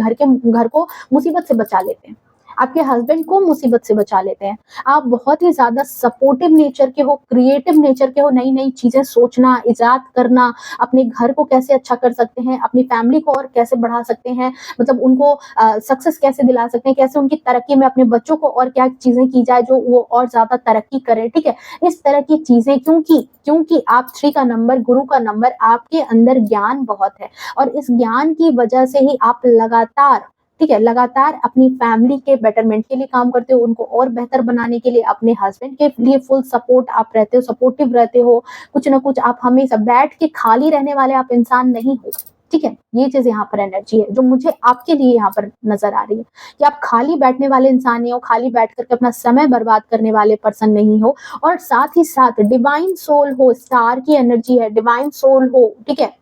A: घर को मुसीबत से बचा लेते हैं। आपके हस्बैंड को मुसीबत से बचा लेते हैं। आप बहुत ही ज़्यादा सपोर्टिव नेचर के हो, क्रिएटिव नेचर के हो, नई-नई चीज़ें सोचना, इज़ाद करना, अपने घर को कैसे अच्छा कर सकते हैं, अपनी फैमिली को और कैसे बढ़ा सकते हैं, मतलब उनको सक्सेस कैसे दिला सकते हैं, कैसे उनकी तरक्की में अपने बच्चों को और क्या चीज़ें की जाए जो वो और ज़्यादा तरक्की करें, ठीक है? इस तरह की चीज़ें क्योंकि आप 3 का नंबर, गुरु का नंबर, आपके अंदर ज्ञान बहुत है और इस ज्ञान की वजह से ही आप लगातार, ठीक है, लगातार अपनी फैमिली के बेटरमेंट के लिए काम करते हो, उनको और बेहतर बनाने के लिए, अपने हस्बैंड के लिए फुल सपोर्ट आप रहते हो, सपोर्टिव रहते हो, कुछ ना कुछ आप हमेशा बैठ के खाली रहने वाले आप इंसान नहीं हो, ठीक है? ये चीज़ यहाँ पर एनर्जी है, जो मुझे आपके लिए यहाँ पर नज़र आ रही है कि आप खाली बैठने वाले इंसान नहीं हो, खाली बैठ कर के अपना समय बर्बाद करने वाले पर्सन नहीं हो और साथ ही साथ डिवाइन सोल हो, स्टार की एनर्जी है, डिवाइन सोल हो, ठीक है?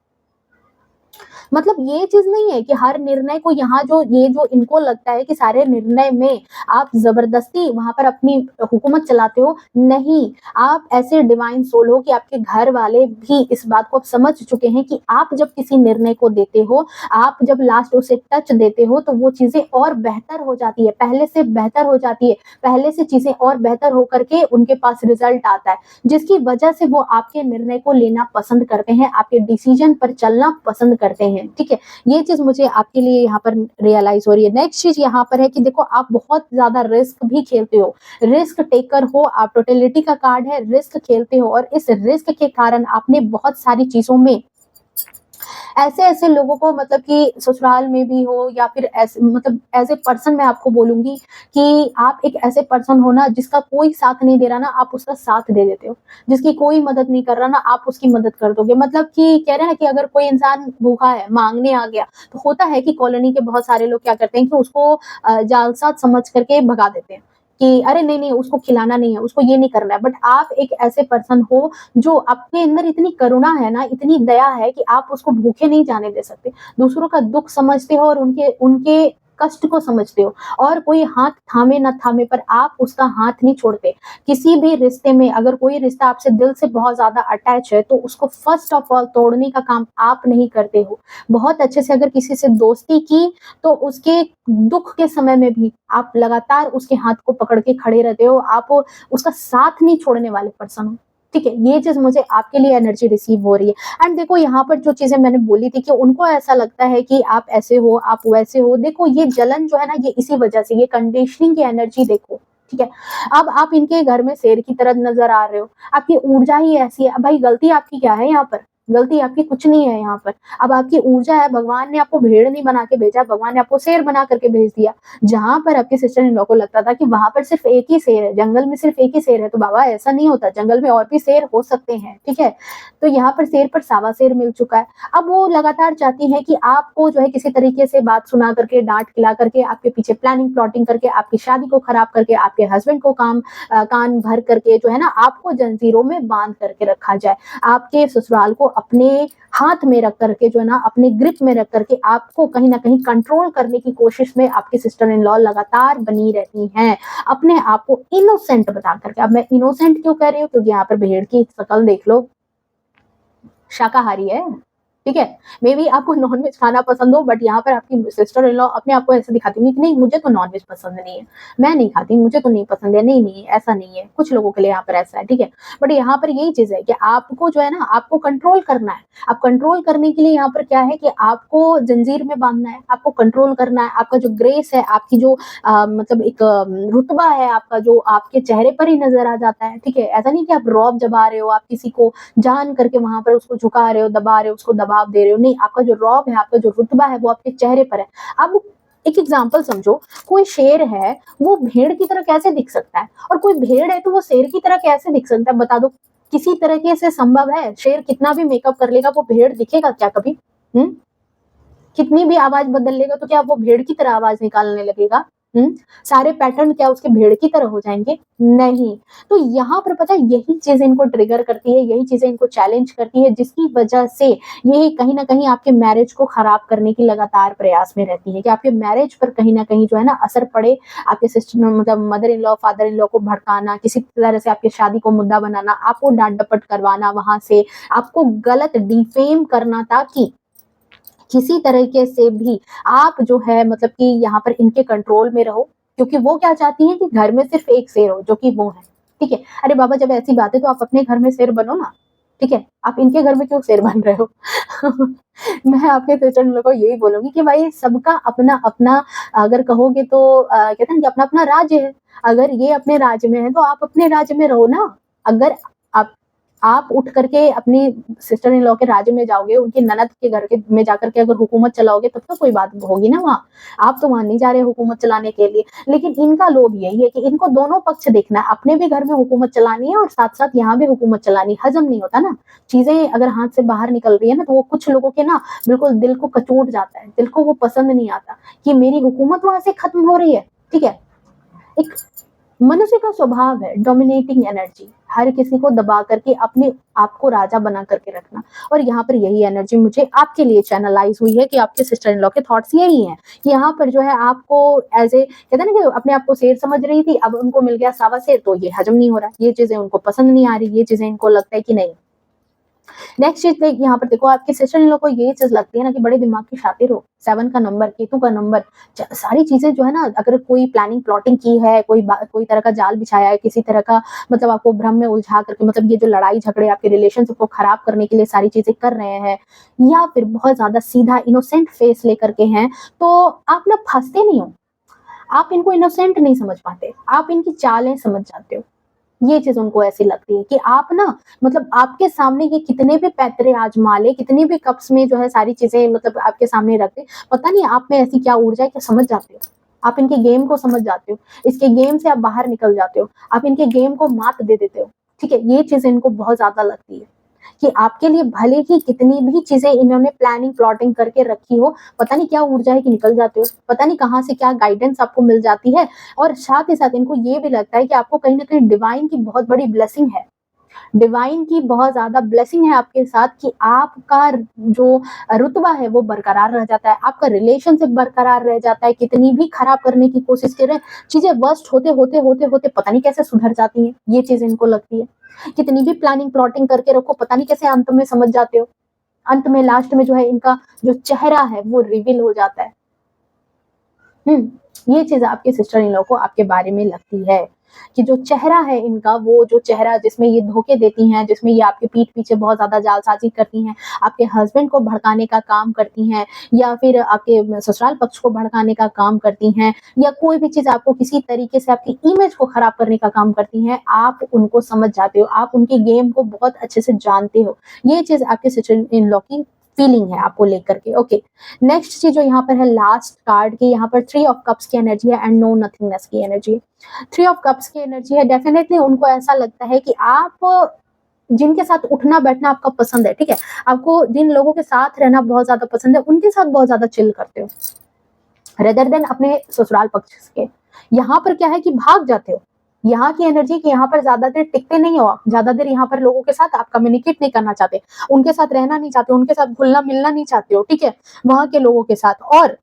A: मतलब ये चीज़ नहीं है कि हर निर्णय को यहाँ जो इनको लगता है कि सारे निर्णय में आप ज़बरदस्ती वहाँ पर अपनी हुकूमत चलाते हो, नहीं। आप ऐसे डिवाइन सोल हो कि आपके घर वाले भी इस बात को अब समझ चुके हैं कि आप जब किसी निर्णय को देते हो, आप जब लास्ट उसे टच देते हो, तो वो चीज़ें और बेहतर हो जाती है, पहले से बेहतर हो जाती है, पहले से चीज़ें और बेहतर हो कर के उनके पास रिज़ल्ट आता है, जिसकी वजह से वो आपके निर्णय को लेना पसंद करते हैं, आपके डिसीज़न पर चलना पसंद करते हैं, ठीक है? ये चीज़ मुझे आपके लिए यहाँ पर रियलाइज़ हो रही है। नेक्स्ट चीज़ यहाँ पर है कि देखो आप बहुत ज़्यादा रिस्क भी खेलते हो, रिस्क टेकर हो, आप टोटलिटी का कार्ड है, रिस्क खेलते हो और इस रिस्क के कारण आपने बहुत सारी चीज़ों में ऐसे-ऐसे लोगों को मतलब कि ससुराल में भी हो या फिर ऐसे मतलब एज़ ए पर्सन मैं आपको बोलूँगी कि आप एक ऐसे पर्सन हो ना जिसका कोई साथ नहीं दे रहा ना, आप उसका साथ दे देते हो। जिसकी कोई मदद नहीं कर रहा ना, आप उसकी मदद कर दोगे। मतलब कि कह रहे हैं ना कि अगर कोई इंसान भूखा है, माँगने आ गया, तो होता है कि कॉलोनी के बहुत सारे लोग क्या करते हैं कि उसको जालसाज़ समझ करके भगा देते हैं। कि अरे नहीं-नहीं उसको खिलाना नहीं है, उसको ये नहीं करना है। बट आप एक ऐसे पर्सन हो जो आपके अंदर इतनी करुणा है ना, इतनी दया है कि आप उसको भूखे नहीं जाने दे सकते। दूसरों का दुःख समझते हो और उनके उनके कष्ट को समझते हो और कोई हाथ थामे ना थामे पर आप उसका हाथ नहीं छोड़ते। किसी भी रिश्ते में अगर कोई रिश्ता आपसे दिल से बहुत ज़्यादा अटैच है, तो उसको फर्स्ट ऑफ ऑल तोड़ने का काम आप नहीं करते हो। बहुत अच्छे से अगर किसी से दोस्ती की, तो उसके दुःख के समय में भी आप लगातार उसके हाथ को पकड़ के खड़े रहते हो। आप उसका साथ नहीं छोड़ने वाले पर्सन हो। ठीक है, ये चीज़ मुझे आपके लिए एनर्जी रिसीव हो रही है एंड देखो यहाँ पर जो चीज़ें मैंने बोली थी कि उनको ऐसा लगता है कि आप ऐसे हो, आप वैसे हो। देखो ये जलन जो है ना ये इसी वजह से, ये कंडीशनिंग की एनर्जी देखो, ठीक है? अब आप इनके घर में शेर की तरह नज़र आ रहे हो, आपकी ऊर्जा ही ऐसी है। अब भाई गलती आपकी क्या है यहाँ पर? गलती आपकी कुछ नहीं है यहाँ पर। अब आपकी ऊर्जा है, भगवान ने आपको भेड़ नहीं बना के भेजा, भगवान ने आपको शेर बना करके भेज दिया। जहाँ पर आपके सिस्टर इन लॉ को लगता था कि वहाँ पर सिर्फ एक ही शेर है, जंगल में सिर्फ एक ही शेर है, तो बाबा ऐसा नहीं होता, जंगल में और भी शेर हो सकते हैं, ठीक है? तो यहाँ पर शेर पर सावा शेर मिल चुका है। अब वो लगातार चाहती हैं कि आपको जो है किसी तरीके से बात सुना करके, डाँट खिला करके, आपके पीछे प्लानिंग, प्लॉटिंग करके, आपकी शादी को खराब करके, आपके हस्बैंड को कान भर करके जो है ना आपको जंजीरों में बाँध करके रखा जाए। आपके ससुराल को अपने हाथ में रख करके जो है ना अपने ग्रिप में रख करके आपको कहीं न कहीं कंट्रोल करने की कोशिश में आपकी सिस्टर इन लॉ लगातार बनी रहती हैं। अपने आप को इनोसेंट बता करके। अब मैं इनोसेंट क्यों कह रही हूँ? क्योंकि यहाँ पर भेड़ की शक्ल देख लो, शाकाहारी है, ठीक है? मेबी आपको नॉन-वेज खाना पसंद हो बट यहाँ पर आपकी सिस्टर इन लॉ अपने आप को ऐसे दिखाती होंगी कि नहीं मुझे तो नॉन-वेज पसंद नहीं है, मैं नहीं खाती, मुझे तो नहीं पसंद है, नहीं, ऐसा नहीं है। कुछ लोगों के लिए यहाँ पर ऐसा है, ठीक है? बट यहाँ पर यही चीज़ है कि आपको जो है ना आपको कंट्रोल करना है। अब कंट्रोल करने के लिए यहाँ पर क्या है कि आपको जंजीर में बाँधना है, आपको कंट्रोल करना है, आपका जो ग्रेस है, आपकी जो मतलब एक रुतबा है आपका जो आपके चेहरे पर ही नज़र आ जाता है, ठीक है? ऐसा नहीं कि आप रौब जमा रहे हो, आप किसी को जान करके वहाँ पर उसको झुका रहे हो, दबा रहे हो, उसको दबाव दे रहे हो, नहीं आपका जो रौब है, आपका जो रुतबा है वो आपके चेहरे पर है। अब एक एग्ज़ाम्पल समझो, कोई शेर है, वो भेड़ की तरह कैसे दिख सकता है? और कोई भेड़ है तो वो शेर की तरह कैसे दिख सकता है बता दो? किसी तरीके से संभव है? शेर कितना भी मेकअप कर लेगा, वो भेड़ दिखेगा क्या कभी? हुँ? कितनी भी आवाज़ बदल लेगा तो क्या वो भेड़ की तरह आवाज़ निकालने लगेगा? हुँ? सारे पैटर्न क्या उसके भेड़ की तरह हो जाएँगे? नहीं। तो यहाँ पर पता है यही चीज़ इनको ट्रिगर करती है, यही चीज़ें इनको चैलेंज करती है जिसकी वजह से ये कहीं न कहीं आपके मैरिज को खराब करने की लगातार प्रयास में रहती है कि आपके मैरिज पर कहीं न कहीं जो है ना असर पड़े, आपके सिस्टर मतलब mother in law, father in law को भड़काना, किसी तरह से आपकी शादी को मुद्दा बनाना, आपको डाँट-डपट करवाना वहाँ से, आपको गलत डिफेम करना ताकि किसी तरीके से भी आप जो है मतलब कि यहाँ पर इनके कंट्रोल में रहो, क्योंकि वो क्या चाहती हैं कि घर में सिर्फ एक शेर हो, जो कि वो है, ठीक है। अरे बाबा, जब ऐसी बात है तो आप अपने घर में शेर बनो ना, ठीक है। आप इनके घर में क्यों शेर बन रहे हो? मैं आपके सिस्टर इन लॉ को यही बोलूंगी कि भाई सबका अपना अपना, अगर कहोगे तो कहते हैं कि अपना अपना राज्य है। अगर ये अपने राज्य में है तो आप अपने राज्य में रहो ना। अगर आप आप उठ करके अपनी सिस्टर इन लॉ के राज्य में जाओगे, उनकी ननद के घर के में जाकर के अगर हुकूमत चलाओगे, तब तो कोई बात होगी ना वहाँ। आप तो वहाँ नहीं जा रहे हुकूमत चलाने के लिए। लेकिन इनका लोभ यही है कि इनको दोनों पक्ष देखना है, अपने भी घर में हुकूमत चलानी है और साथ साथ यहाँ भी हुकूमत चलानी। हजम नहीं होता ना चीजें, अगर हाथ से बाहर निकल रही है ना, तो वो कुछ लोगों के ना बिल्कुल दिल को कचोट जाता है, दिल को वो पसंद नहीं आता कि मेरी हुकूमत वहां से खत्म हो रही है, ठीक है। एक मनुष्य का स्वभाव है डोमिनेटिंग एनर्जी, हर किसी को दबा करके अपने आप को राजा बना करके रखना। और यहाँ पर यही एनर्जी मुझे आपके लिए चैनलाइज हुई है कि आपके सिस्टर इन लॉ के थॉट्स यही हैं कि यहाँ पर जो है आपको एज ए, कहते हैं ना कि अपने आप को शेर समझ रही थी, अब उनको मिल गया सावा शेर, तो ये हजम नहीं हो रहा, ये चीजें उनको पसंद नहीं आ रही, ये चीजें इनको लगता है कि नहीं। नेक्स्ट चीज यहाँ पर देखो, आपके सिस्टर इन लोग को ये चीज लगती है ना कि बड़े दिमाग की शातिर हो, 7 का नंबर, केतु का नंबर, सारी चीजें जो है ना, अगर कोई प्लानिंग प्लॉटिंग की है, कोई तरह का जाल बिछाया है, किसी तरह का मतलब आपको भ्रम में उलझा करके, मतलब ये जो लड़ाई झगड़े आपके रिलेशनशिप को खराब करने के लिए सारी चीजें कर रहे हैं, या फिर बहुत ज्यादा सीधा इनोसेंट फेस लेकर के हैं, तो आप ना फंसते नहीं हो। आप इनको इनोसेंट नहीं समझ पाते, आप इनकी चालें समझ जाते हो। ये चीज उनको ऐसी लगती है कि आप ना, मतलब आपके सामने ये कितने भी पैतरे आजमा ले, कितनी भी कप्स में जो है सारी चीजें मतलब आपके सामने रख दे, पता नहीं आप में ऐसी क्या ऊर्जा है कि समझ जाते हो, आप इनके गेम को समझ जाते हो, इसके गेम से आप बाहर निकल जाते हो, आप इनके गेम को मात दे देते हो, ठीक है। ये चीज इनको बहुत ज्यादा लगती है कि आपके लिए भले ही कितनी भी चीजें इन्होंने प्लानिंग प्लॉटिंग करके रखी हो, पता नहीं क्या ऊर्जा है कि निकल जाते हो, पता नहीं कहाँ से क्या गाइडेंस आपको मिल जाती है। और साथ ही साथ इनको ये भी लगता है कि आपको कहीं ना कहीं डिवाइन की बहुत बड़ी ब्लेसिंग है, डिवाइन की बहुत ज्यादा ब्लेसिंग है आपके साथ, कि आपका जो रुतबा है वो बरकरार रह जाता है, आपका रिलेशनशिप बरकरार रह जाता है। कितनी भी खराब करने की कोशिश करें, चीजें वर्स्ट होते होते होते होते पता नहीं कैसे सुधर जाती हैं, ये चीज इनको लगती है। कितनी भी प्लानिंग प्लॉटिंग करके रखो, पता नहीं कैसे अंत में समझ जाते हो, अंत में लास्ट में जो है इनका जो चेहरा है वो रिवील हो जाता है। ये चीज आपके सिस्टर इन लॉ को आपके बारे में लगती है कि जो चेहरा है इनका, वो जो चेहरा जिसमें ये धोखे देती हैं, जिसमें ये आपके पीठ पीछे बहुत ज्यादा जालसाजी करती हैं, आपके हस्बैंड को भड़काने का काम करती हैं, या फिर आपके ससुराल पक्ष को भड़काने का काम करती हैं, या कोई भी चीज आपको किसी तरीके से आपकी इमेज को खराब करने का काम करती हैं, आप उनको समझ जाते हो, आप उनके गेम को बहुत अच्छे से जानते हो। ये चीज आपके सिस्टर इन लॉ की फीलिंग है आपको लेकर के। ओके, नेक्स्ट चीज जो यहाँ पर है लास्ट कार्ड की, यहाँ पर 3 ऑफ कप्स की एनर्जी है एंड नो नथिंगनेस की एनर्जी। 3 ऑफ कप्स की एनर्जी है, डेफिनेटली उनको ऐसा लगता है कि आप जिनके साथ उठना बैठना आपका पसंद है, ठीक है, आपको जिन लोगों के साथ रहना बहुत ज्यादा पसंद है, उनके साथ बहुत ज्यादा चिल करते हो रेदर देन अपने ससुराल पक्ष के। यहाँ पर क्या है कि भाग जाते हो, यहाँ की एनर्जी कि यहाँ पर ज्यादा देर टिकते नहीं हो आप, ज्यादा देर यहाँ पर लोगों के साथ आप कम्युनिकेट नहीं करना चाहते, उनके साथ रहना नहीं चाहते, उनके साथ घुलना मिलना नहीं चाहते हो, ठीक है, वहां के लोगों के साथ। और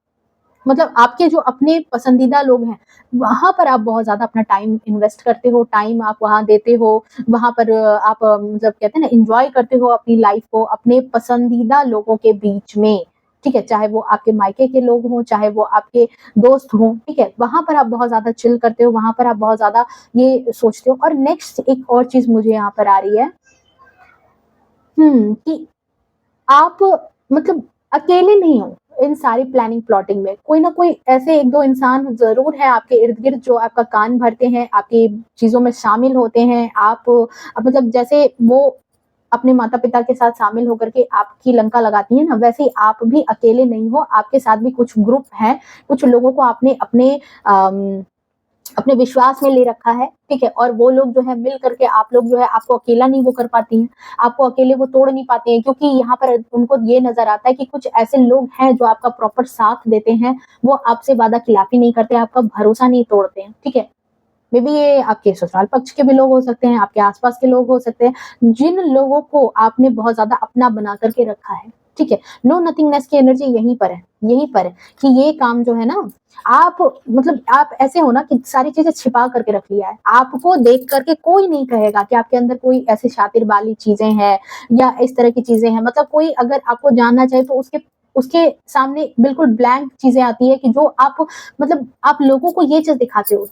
A: मतलब आपके जो अपने पसंदीदा लोग हैं, वहां पर आप बहुत ज्यादा अपना टाइम इन्वेस्ट करते हो, टाइम आप वहां देते हो, वहां पर आप मतलब कहते हैं ना इंजॉय करते हो अपनी लाइफ को अपने पसंदीदा लोगों के बीच में, ठीक है, चाहे वो आपके मायके के लोग हों, चाहे वो आपके दोस्त हों, ठीक है, वहां पर आप बहुत ज्यादा चिल करते हो, वहां पर आप बहुत ज्यादा ये सोचते हो। और नेक्स्ट एक और चीज मुझे यहाँ पर आ रही है कि आप मतलब अकेले नहीं हो इन सारी प्लानिंग प्लॉटिंग में, कोई ना कोई ऐसे 1-2 इंसान जरूर है आपके इर्द गिर्द जो आपका कान भरते हैं, आपकी चीजों में शामिल होते हैं। आप मतलब जैसे वो अपने माता पिता के साथ शामिल होकर के आपकी लंका लगाती है ना, वैसे ही आप भी अकेले नहीं हो, आपके साथ भी कुछ ग्रुप है, कुछ लोगों को आपने अपने विश्वास में ले रखा है, ठीक है, और वो लोग जो है मिल करके आप लोग जो है आपको अकेला नहीं वो कर पाती हैं, आपको अकेले वो तोड़ नहीं पाते हैं, क्योंकि यहाँ पर उनको ये नजर आता है कि कुछ ऐसे लोग हैं जो आपका प्रॉपर साथ देते हैं, वो आपसे वादा खिलाफी नहीं करते, आपका भरोसा नहीं तोड़ते हैं, ठीक है। मे बी ये आपके ससुराल पक्ष के भी लोग हो सकते हैं, आपके आसपास के लोग हो सकते हैं, जिन लोगों को आपने बहुत ज्यादा अपना बना करके रखा है, ठीक है। नो नथिंगनेस की एनर्जी यहीं पर है, यहीं पर है कि ये काम जो है ना, आप मतलब आप ऐसे हो ना कि सारी चीजें छिपा करके रख लिया है, आपको देख करके कोई नहीं कहेगा कि आपके अंदर कोई ऐसी शातिर वाली चीजें हैं या इस तरह की चीजें हैं, मतलब कोई अगर आपको जानना चाहे तो उसके उसके सामने बिल्कुल ब्लैंक चीजें आती है कि जो आप मतलब आप लोगों को ये चीज दिखाते हो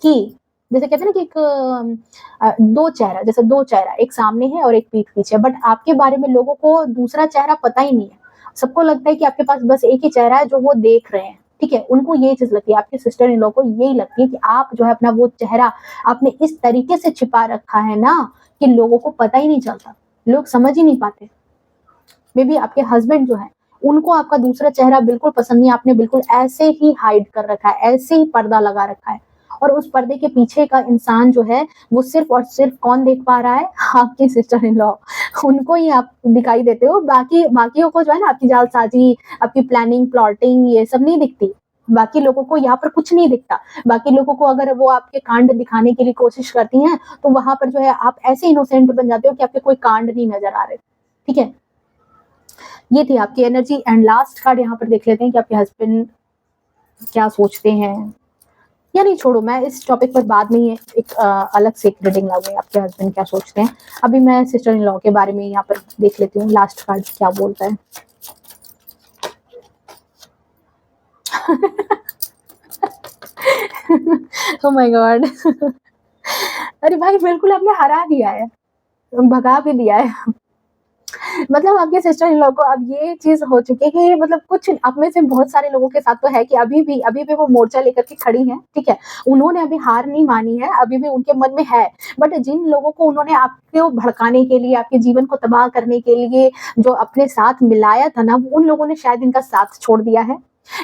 A: कि जैसे कहते हैं ना कि एक दो चेहरा, जैसे दो चेहरा, एक सामने है और एक पीठ पीछे, बट आपके बारे में लोगों को दूसरा चेहरा पता ही नहीं है। सबको लगता है कि आपके पास बस एक ही चेहरा है जो वो देख रहे हैं, ठीक है। उनको ये चीज लगती है, आपके सिस्टर इन लॉ को यही लगती है कि आप जो है अपना वो चेहरा आपने इस तरीके से छिपा रखा है ना कि लोगों को पता ही नहीं चलता, लोग समझ ही नहीं पाते। मे बी आपके हस्बैंड जो है उनको आपका दूसरा चेहरा बिल्कुल पसंद नहीं, आपने बिल्कुल ऐसे ही हाइड कर रखा है, ऐसे ही पर्दा लगा रखा है, और उस पर्दे के पीछे का इंसान जो है वो सिर्फ और सिर्फ कौन देख पा रहा है, आपकी सिस्टर इन लॉ। उनको ही आप दिखाई देते हो, बाकी बाकियों को जो है ना आपकी जालसाजी, आपकी प्लानिंग, प्लॉटिंग ये सब नहीं दिखती। बाकी लोगों को यहाँ पर कुछ नहीं दिखता। बाकी लोगों को अगर वो आपके कांड दिखाने के लिए कोशिश करती हैं तो वहां पर जो है आप ऐसे इनोसेंट बन जाते हो कि आपके कोई कांड नहीं नजर आ रहे, ठीक है। ये थी आपकी एनर्जी। एंड लास्ट कार्ड यहाँ पर देख लेते हैं कि आपके हस्बैंड क्या सोचते हैं, या नहीं छोड़ो, मैं इस टॉपिक पर बाद में ही एक अलग से एक रीडिंग लाऊंगी, आपके हस्बैंड क्या सोचते हैं। अभी मैं सिस्टर इन लॉ के बारे में यहाँ पर देख लेती हूँ लास्ट कार्ड क्या बोलता है। Oh my God. अरे भाई बिल्कुल आपने हरा दिया है, भगा भी दिया है। मतलब आपके सिस्टर इन लॉ को अब ये चीज हो चुकी है कि मतलब कुछ आप में से बहुत सारे लोगों के साथ तो है कि अभी भी वो मोर्चा लेकर के खड़ी हैं, ठीक है। उन्होंने अभी हार नहीं मानी है, अभी भी उनके मन में है। बट जिन लोगों को उन्होंने आपको भड़काने के लिए, आपके जीवन को तबाह करने के लिए जो अपने साथ मिलाया था ना, उन लोगों ने शायद इनका साथ छोड़ दिया है।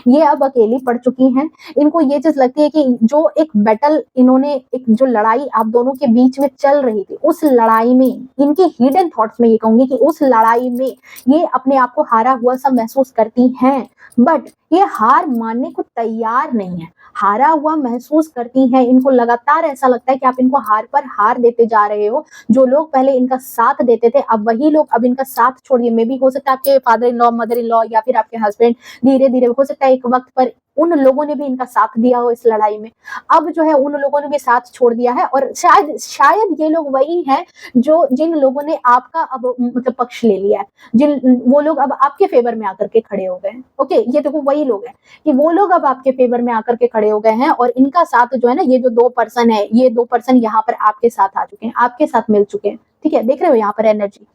A: ये अब अकेली पड़ चुकी हैं। इनको ये चीज लगती है कि जो एक बैटल इन्होंने, एक जो लड़ाई आप दोनों के बीच में चल रही थी, उस लड़ाई में इनके हिडन थॉट्स में ये कहूंगी कि उस लड़ाई में ये अपने आप को हारा हुआ सा महसूस करती हैं। बट ये हार मानने को तैयार नहीं है, हारा हुआ महसूस करती हैं। इनको लगातार ऐसा लगता है कि आप इनको हार पर हार देते जा रहे हो। जो लोग पहले इनका साथ देते थे, अब वही लोग अब इनका साथ छोड़ दिए। मे बी हो सकता है आपके father in law, mother in law या फिर आपके हस्बैंड धीरे धीरे हो सकता है एक वक्त पर उन लोगों ने भी इनका साथ दिया हो इस लड़ाई में, अब जो है उन लोगों ने भी साथ छोड़ दिया है। और शायद ये लोग वही हैं जो जिन लोगों ने आपका अब मतलब पक्ष ले लिया है, जिन वो लोग अब आपके फेवर में आकर के खड़े हो गए हैं। ओके, ये देखो वही लोग हैं कि वो लोग अब आपके फेवर में आकर के खड़े हो गए हैं, और इनका साथ जो है ना, ये जो दो पर्सन है, ये दो पर्सन यहाँ पर आपके साथ आ चुके हैं, आपके साथ मिल चुके हैं, ठीक है। देख रहे हो यहाँ पर एनर्जी,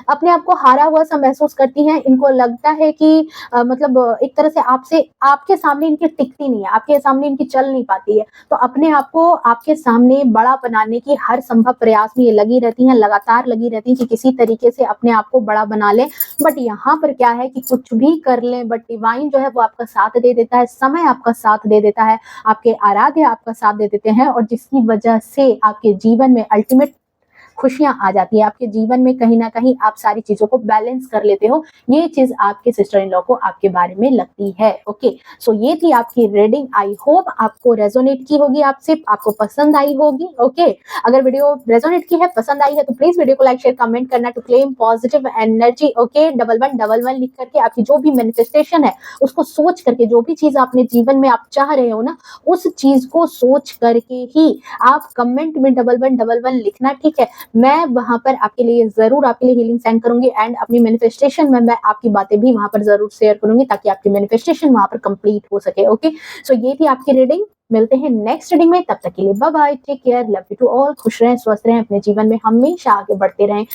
A: अपने आप को हारा हुआ सा महसूस करती हैं। इनको लगता है कि मतलब एक तरह से आपसे, आपके सामने इनकी टिकती नहीं है, आपके सामने इनकी चल नहीं पाती है, तो अपने आप को आपके सामने बड़ा बनाने की हर संभव प्रयास में ये लगी रहती हैं, लगातार लगी रहती हैं कि किसी तरीके से अपने आप को बड़ा बना लें। बट यहाँ पर क्या है कि कुछ भी कर लें, बट डिवाइन जो है वो आपका साथ दे देता है, समय आपका साथ दे देता है, आपके आराध्य आपका साथ दे देते हैं, और जिसकी वजह से आपके जीवन में अल्टीमेट खुशियां आ जाती है। आपके जीवन में कहीं ना कहीं आप सारी चीजों को बैलेंस कर लेते हो। ये चीज आपके सिस्टर इन लॉ को आपके बारे में लगती है। ओके, सो ये थी आपकी रीडिंग। आई होप आपको रेजोनेट की होगी, आपसे आपको पसंद आई होगी। ओके, अगर वीडियो रेजोनेट की है, पसंद आई है, तो प्लीज वीडियो को लाइक शेयर कमेंट करना to claim positive energy. Okay, 1111 लिख करके आपकी जो भी मैनिफेस्टेशन है उसको सोच करके, जो भी चीज आपने जीवन में आप चाह रहे हो ना, उस चीज को सोच करके ही आप कमेंट में 1111 लिखना, ठीक है। मैं वहां पर आपके लिए जरूर आपके लिए हीलिंग सेंड करूंगी, एंड अपनी मैनिफेस्टेशन में मैं आपकी बातें भी वहां पर जरूर शेयर करूंगी ताकि आपकी मैनिफेस्टेशन वहां पर कंप्लीट हो सके। ओके, सो ये थी आपकी रीडिंग। मिलते हैं नेक्स्ट रीडिंग में, तब तक के लिए bye bye, take care, love you to all. खुश रहें, स्वस्थ रहें, अपने जीवन में हमेशा आगे बढ़ते रहें।